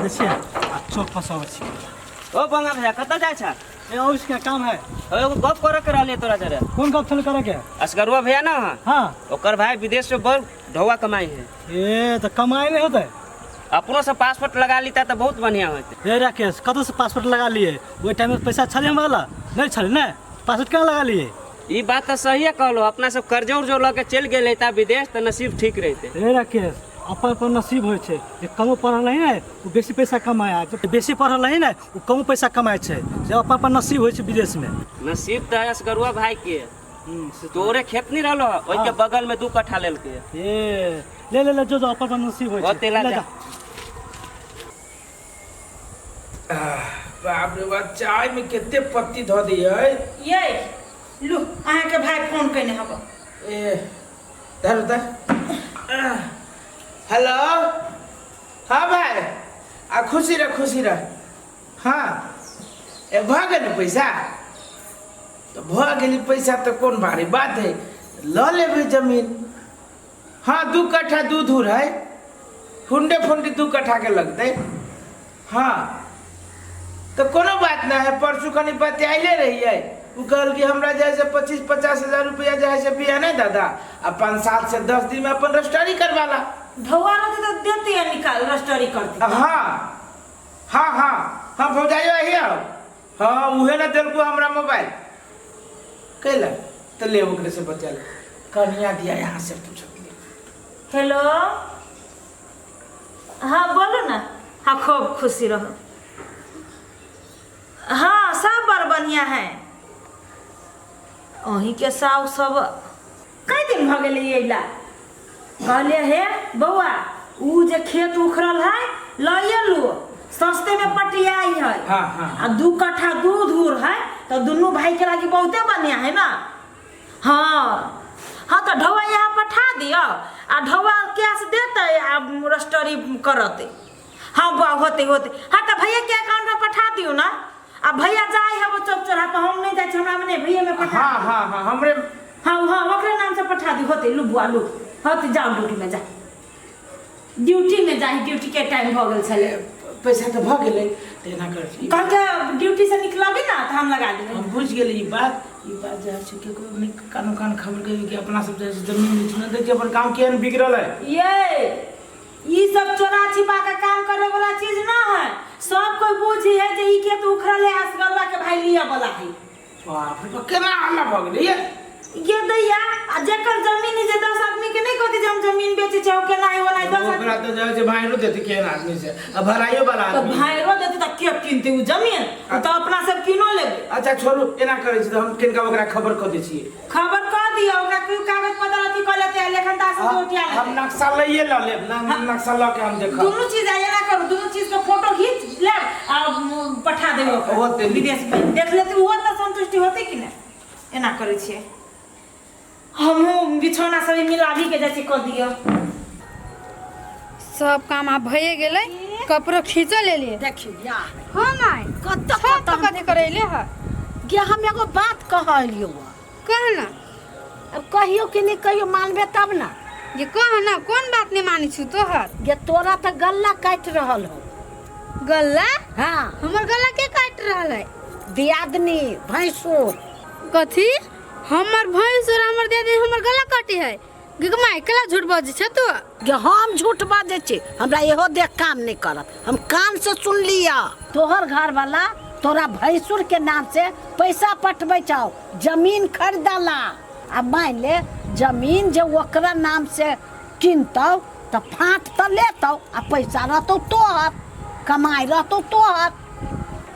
देखिए चौक फंसा छी। ओ बंगा भैया कत जाय छ? ए ऑफिस का काम है। एगो गप करे के रहले तोरा जरे। कौन गप थल करे के? असगरुआ भैया ना हां ओकर भाई विदेश से बड़ ढौआ कमाई है। ए तो कमाई नहीं होता है। अपनो से पासपोर्ट लगा लीता तो बहुत बढ़िया होते। ए राकेश कतो से पासपोर्ट लगा लिए? वो टाइम में पैसा छले वाला नहीं छले ना, पासपोर्ट कहां लगा लिए? ई बात तो सही है कहलो, अपना सब कर्जा उर्जो लगे चल गेले ता विदेश तो नसीब ठीक रहते। ए राकेश अपन पर नसीब होय छे। जे कम पढ़ल नहीं है वो बेसी पैसा कमाया, जो बेसी पढ़ल नहीं है वो कम पैसा कमाए छे। जब अपन पर नसीब होय छे विदेश में। नसीब तो है असगरुआ भाई के। तोरे खेत नहीं रहलो ओइ के बगल में 2 कट्ठा लेल के। ए ले जो अपन पर नसीब होय छे। ओतेला जा। बाप रे बाप चाय में कितने पत्ती धो दिए। ये लू अहाँ के भाई फोन कने हबो। ए धर धर। हेलो हाँ भाई आ खुशी रह। हाँ ए गेल पैसा तो गेली पैसा तो कौन भारी बात है, ल लेबे जमीन। हाँ 2 कट्ठा दूध है, फुंडे 2 कट्ठा के लगते। हाँ तो कोनो बात ना है, परसों कनी बात आइले रही है। वो कहल कि हमरा जैसे 25-50 हजार रुपया जैसे पिया नहीं दादा, अपन 7 से 10 दिन में अपन रजिस्ट्री करवाला। ढौआ रहते तो देते हैं निकाल रजिस्ट्री करते। हाँ भौजाइयो यही आओ। हाँ उहे ना दिल को हमरा मोबाइल कैला तो ले ओकरे से बचा ले। कन्या दिया यहाँ से पूछ। हेलो हाँ बोलो ना। हाँ खूब खुशी रहो। हाँ सब बड़ बढ़िया है। अही के साउ सब कई दिन भ गेले अइला। कहले हे बउआ ऊ जे खेत उखड़ल है लइए लो, सस्ते में पटियाई है। आ 2 कट्ठा दूध उर है तो दोनों भाई के लागी बहुते बढ़िया है ना। हाँ तो ढौआ यहाँ पठा दियो आ ढौआ कैश देते आ रजिस्ट्री करते। हाँ बुआ होते हाँ तो भैया के अकाउंट में पठा दियो ना। अब भैया जाए है वो चौक चौराहा पर, हम नहीं जाए हमरा मने भैया में पठा। हाँ हमरे हाँ ओकरे नाम से पठा दी होते। लू बुआ लू होते जाओ ड्यूटी में जा। ड्यूटी में जाए, ड्यूटी के टाइम भ गेल छले। पैसा तो भ गेले तेना कर छी। कल के ड्यूटी से निकलबे ना तो हम लगा देबे। हम बुझ गेली ई बात जे छै के कान खबर के कि अपना सब जैसे जमीन बेचना देखिए अपन काम केहन बिगड़ल है। ये सब चोरा छिपा के काम करे वाला चीज ना है। सब कोई बुझी है जे ई के तो उखड़ल है असगरवा के भाई लिया वाला है। बाप रे केना हल्ला भ गेलै ये दैया आ जेकर जमीन जे 10 आदमी के नहीं कहते जे हम जमीन बेचे छै के नाही वाला 10 ओकरा तो जाय जे भाईरो देते केहन आदमी से अब भराइयो वाला तो भाईरो देते त के किनते उ जमीन तो अपना सब किनो लेबे। अच्छा छोड़ू एना करे छी तो हम किनका ओकरा खबर क दै छी। खबर क दियो ओकरा कोई कागज पत्र अथी क लेते है लेखन दास से उठिया लेते। हम नक्शा लइए ल लेब ना, नक्शा ल के हम देखब। दोनों चीज आया ना करो, दोनों चीज का फोटो खींच ले आ पठा देबो ओकरा विदेश में। देख लेते वो त संतुष्टि होते कि ना। एना करे छी हम बिछौना सब मिलाभी के जैसे कर दियो। सब काम आप भए गेले, कपड़ो खींचो ले लिए। देखियो या हां माय कत करैले है कि हम एगो बात कहलियो। कहना अब कहियो कि नहीं कहियो मानबे तब ना। ये कह ना कौन बात नहीं मानी छु तोहर। ये तोरा त गल्ला काट रहल हो। गल्ला? हां हमर गल्ला के काट रहल है? दियादनी भैंसुर। कथी हमर भैंसुर हमर दीदी हमर गला काटे है? गिगमाई कला झूठ बाजे छ तू? कि हम झूठ बाजे छी? हमरा एहो देख काम नहीं करत, हम कान से सुन लिया। तोहर घर वाला तोरा भैंसुर के नाम से पैसा पटबै छौ, जमीन खरीदला। अब मान ले जमीन जे ओकरा नाम से किनतौ त फाट त लेतौ आ पैसा रहतौ तोहर, कमाई रहतौ तोहर।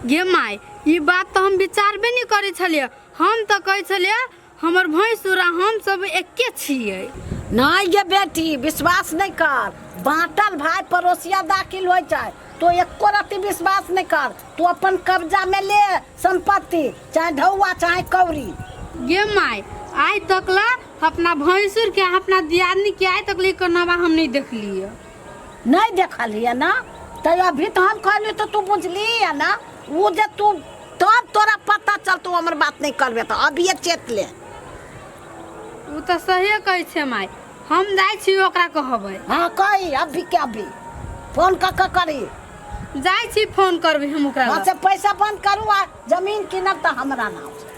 गे माई ई बात तो हम विचारबे नहीं करे छलिए। हम तो कहे छलिए हमर भैंसुरा हम सब एके छिए। नहीं गे बेटी विश्वास नहीं कर। बांटल भाई पड़ोसिया दाखिल हो जाए तो एको रत्ती विश्वास नहीं कर। तू अपन कब्जा में ले संपत्ति, चाहे ढौआ चाहे कौरी। गे माई आज तक ला अपना भैंसुर के अपना दियादनी के आज तक ले करनावा हम नहीं देख लिए। नहीं देखलिए ना तो अभी तो हम कहली तो तू बुझली है ना। वो जे तू तब तोरा पता चल तू हमर बात नहीं करबे तो अभी ये चेत ले। वो तो सही कहे छे माई, हम जाय छी ओकरा कहबै। हां कही अभी के अभी फोन क करी जाय छी फोन करबे हम ओकरा वहाँ से पैसा बंद करू आ जमीन किनब तो हमरा नाम से।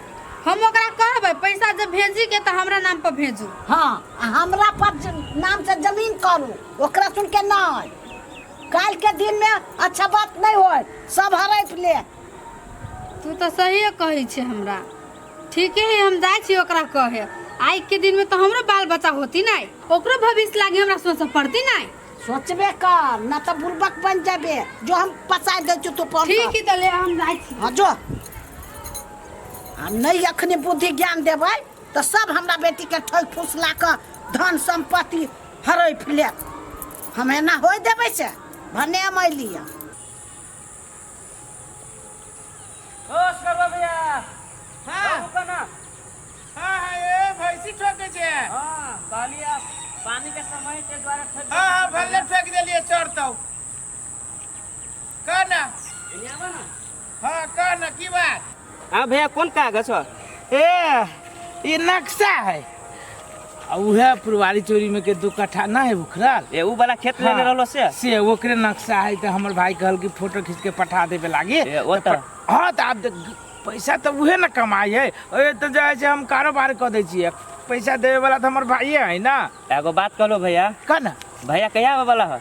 हम ओकरा कहबै पैसा जब भेजी के तो हमरा नाम पर भेजू। हाँ हमरा पर नाम से जमीन करू, ओकरा सुन के नहीं। काल के दिन में अच्छा बात नहीं हो, सब हड़प ले। तू तो सही कही छे हमरा। ठीक है हम जाय छी ओकरा कहे। आई के दिन में तो हमरो बाल बच्चा होती नहीं, ओकरो भविष्य लागे हमरा सोच पड़ती नहीं। सोचबे कर ना तो बुर्बक बन जाबे जो हम पसा दे तू पर। ठीक है तो ले हम जाय छी। हाँ जो हम नहीं अखनी बुद्धि ज्ञान देबै तो सब हमरा बेटी के ठोक फुसला कर धन संपत्ति हड़प ले। हम एना होय देबै से भने मैं लिया। होश करवा भैया। हाँ कना हाँ ये भैंसी ठोके छे। हां कहलिया पानी के समय के द्वारा ठग। हाँ भले ठोक देलिए चढ़तौ कहना। एनियावा ना। हाँ कहना की बात। हां भैया कौन कागज हो? ये नक्शा है उहे पुरवारी चोरी में के 2 कट्ठा ना है उखरल ए ऊ वाला खेत लेने रहलो से ओकरे नक्शा है। तो हमर भाई कहल कि फोटो खींच के पठा देवे लागी। वो तो हाँ तो आप पैसा तो उहे ना कमाई है। तो जैसे हम कारोबार कर दै छियै, पैसा देवे वाला तो हमर भाई है ना। एगो बात कहलो भैया। का ना भैया कहिया आवे वाला है?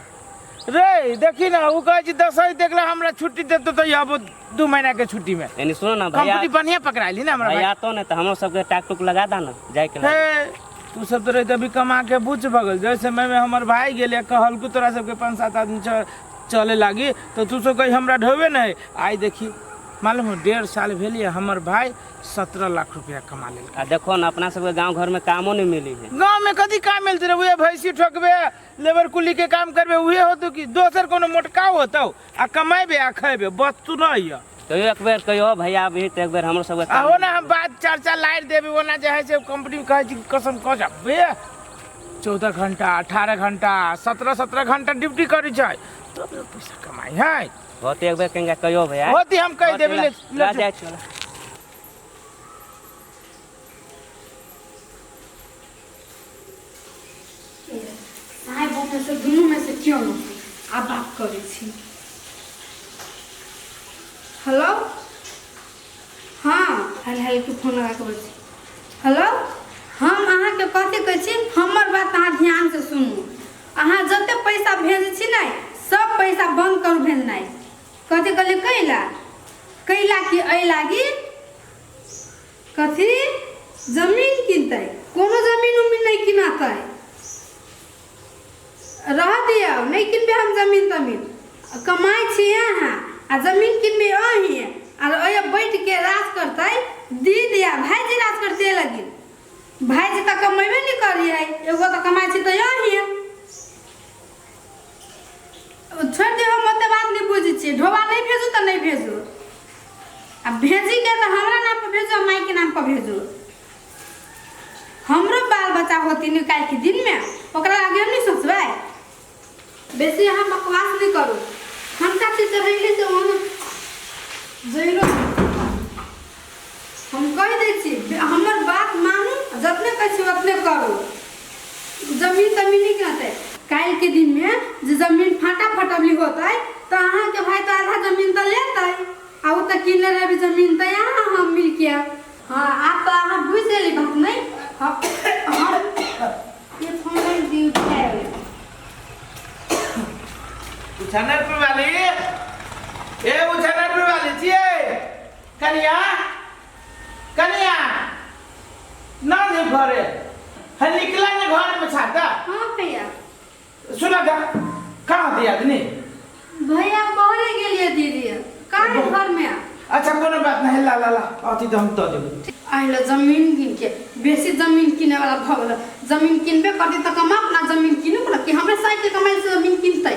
रे देखी ना ऊ कहे 10 देखला हमरा छुट्टी देतो तो अब 2 महीना के छुट्टी में। यानी सुनो ना भैया, कंपनी बढ़िया पकड़ाइली ना हमरा भाई। भैया तो ने तो हमरो सबके टाक टुक लगा दा ना जाय के। तू सब तो रहे अभी कमा के बुझ बगल जैसे मैं हमर भाई गेले कहल को तोरा सबके 5-7 आदमी चले लागी तो तू सब कहीं हमरा ढोबे नहीं। आई देखी मालूम हो 1.5 साल भेलिए हमर भाई 17 लाख रुपया कमा ले। आ देखो ना अपना सबके गांव घर में कामो नहीं मिली है। गांव में कदी काम मिलते रहे उहे भैंसी ठोकबे लेबर कुली के काम करबे उहे होतो कि दोसर कोनो मोटका होतो आ कमाइबे आ खइबे बस तू नहीं है। तो एक बेर कहियो भैया अभी तो एक बेर हमरो सबके काम हो ना हम बात चर्चा लाइट देबे ओना जे है से कंपनी में कहे छी कसम कह जाबे 14 घंटा 18 घंटा 17 घंटा ड्यूटी करी छै तो पैसा कमाई है। होते एक बेर कहेंगे कहियो भैया। होती हम कह देबे ले जाय चला। साहेब अपने से दुनू में से क्यों न आप बात करे छी। हेलो हाँ हेल के फोन लगा के छी। हेलो हम अहाँ के कथी कहै छी हमर बात अहाँ ध्यान से सुनू। अहाँ जते पैसा भेजै छी नै सब पैसा बंद करू भेजनाइ। कथी कहले कैला कि एहि लागी कथी जमीन किनतै कोनो जमीन उमीन नहीं किनातै रह दिया नहीं किनबे हम जमीन तमीन कमाई छी यहाँ आ जमीन किनबे अहीं और ओए बैठ के राज करतै दीदी आ भाईजी राज करते लगी। भाईजी तो कमेबे नहीं करी है एगो तो कमाई छी तो अहीं छोड़ दे। हम ओते बात नहीं बुझी छी ढोबा नहीं भेजू तो नहीं भेजू आ भेजी के तो हमरा नाम पर भेजो माई के नाम पर भेजो। हमरो बाल बच्चा होती निकाल के दिन में ओकरा आगे हम नहीं सोचबै। बेसी यहाँ बकवास नहीं करू। हम काची चढ़ैले से हम जइरो हम कह दै छी हमर बात मानू जतने कहै छी ओतने करू। जमीन तमीन नहीं कहते काल के दिन में जे जमीन फाटा फटबली होतै तो अहाँ के भाई तो आधा जमीन तो लेतै आ ओ तो किने रहे जमीन तो यहाँ हम मिल के। हाँ आप तो अहाँ बुझ गेली बात नहीं। ये फोन नहीं दी उठाए उछानरपुर वाली उछानरपुर वाली छिए कनिया कनिया ना नहीं घरे है निकला ने घर में छाता। हाँ भैया सुना था कहाँ थी आदमी भैया बाहर गेलिए दीदी कहाँ है घर में। अच्छा कोनो बात नहीं ला ला ला अति तो हम तो देबे आइले जमीन किन के बेसी जमीन किने वाला भगल जमीन किनबे करती तो कमा अपना जमीन किनु कि हमरे साइड के कमाई से जमीन किनतै।